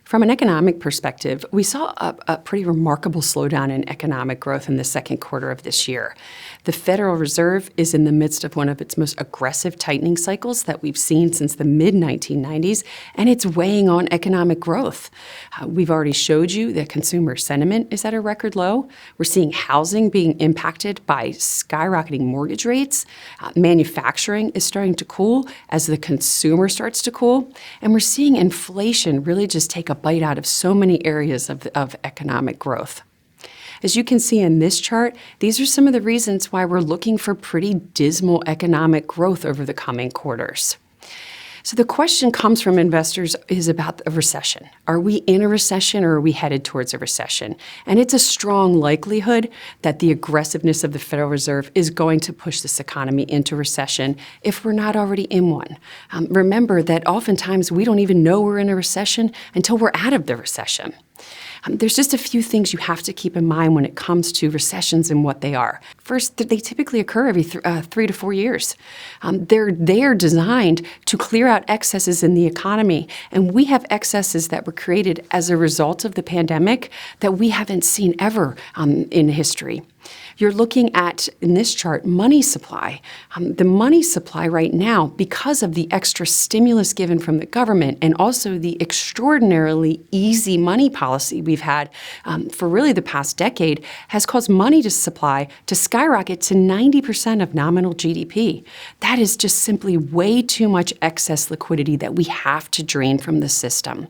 From an economic perspective, we saw a pretty remarkable slowdown in economic growth in the second quarter of this year. The Federal Reserve is in the midst of one of its most aggressive tightening cycles that we've seen since the mid-1990s, and it's weighing on economic growth. We've already showed you that consumer sentiment is at a record low. We're seeing housing being impacted by skyrocketing mortgage rates. Manufacturing is starting to cool as the consumer starts to cool. And we're seeing inflation really just take a bite out of so many areas of economic growth. As you can see in this chart, these are some of the reasons why we're looking for pretty dismal economic growth over the coming quarters. So the question comes from investors is about a recession. Are we in a recession or are we headed towards a recession? And it's a strong likelihood that the aggressiveness of the Federal Reserve is going to push this economy into recession if we're not already in one. Remember that oftentimes we don't even know we're in a recession until we're out of the recession. There's just a few things you have to keep in mind when it comes to recessions and what they are. First, they typically occur every 3 to 4 years. They're designed to clear out excesses in the economy, and we have excesses that were created as a result of the pandemic that we haven't seen ever in history. You're looking at, in this chart, money supply. The money supply right now, because of the extra stimulus given from the government and also the extraordinarily easy money policy we've had for really the past decade, has caused money to supply to skyrocket to 90% of nominal GDP. That is just simply way too much excess liquidity that we have to drain from the system.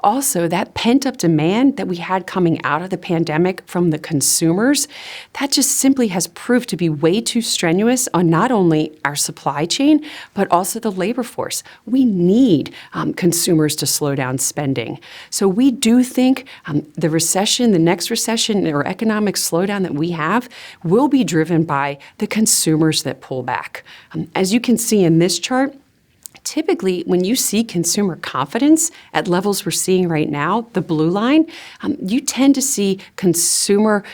Also, that pent-up demand that we had coming out of the pandemic from the consumers, that just simply has proved to be way too strenuous on not only our supply chain, but also the labor force. We need consumers to slow down spending. So we do think the recession, the next recession or economic slowdown that we have will be driven by the consumers that pull back. As you can see in this chart, typically, when you see consumer confidence at levels we're seeing right now, the blue line, you tend to see consumer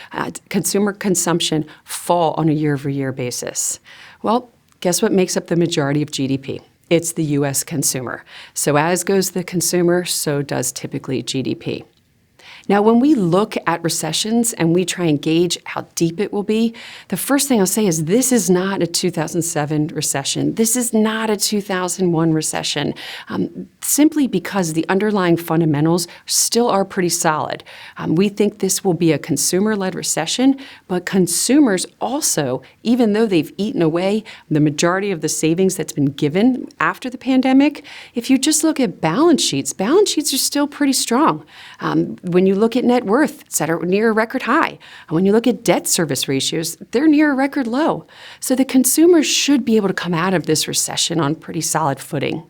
consumption fall on a year-over-year basis. Well, guess what makes up the majority of GDP? It's the U.S. consumer. So as goes the consumer, so does typically GDP. Now, when we look at recessions and we try and gauge how deep it will be, the first thing I'll say is this is not a 2007 recession. This is not a 2001 recession, simply because the underlying fundamentals still are pretty solid. We think this will be a consumer-led recession, but consumers also, even though they've eaten away the majority of the savings that's been given after the pandemic, if you just look at balance sheets are still pretty strong. When you look at net worth, it's at near a record high. And when you look at debt service ratios, they're near a record low. So the consumers should be able to come out of this recession on pretty solid footing.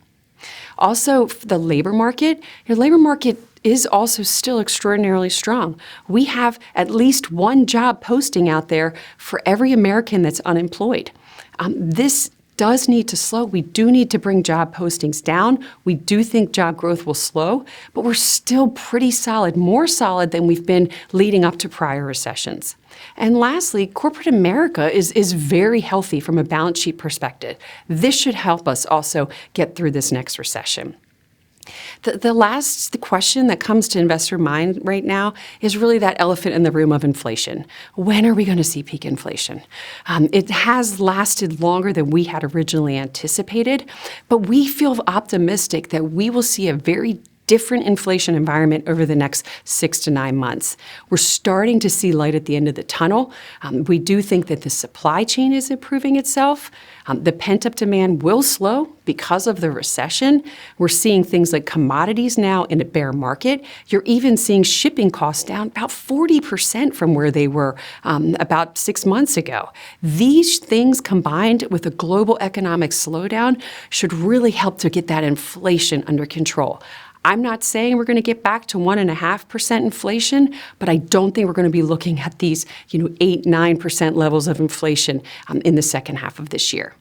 Also, the labor market, your labor market is also still extraordinarily strong. We have at least one job posting out there for every American that's unemployed. This does need to slow. We do need to bring job postings down. We do think job growth will slow, but we're still pretty solid, more solid than we've been leading up to prior recessions. And lastly, corporate America is very healthy from a balance sheet perspective. This should help us also get through this next recession. The question that comes to investor mind right now is really that elephant in the room of inflation. When are we going to see peak inflation? It has lasted longer than we had originally anticipated, but we feel optimistic that we will see a very different inflation environment over the next 6 to 9 months. We're starting to see light at the end of the tunnel. We do think that the supply chain is improving itself. The pent-up demand will slow because of the recession. We're seeing things like commodities now in a bear market. You're even seeing shipping costs down about 40% from where they were about 6 months ago. These things combined with a global economic slowdown should really help to get that inflation under control. I'm not saying we're going to get back to 1.5% inflation, but I don't think we're going to be looking at these 8-9% levels of inflation in the second half of this year.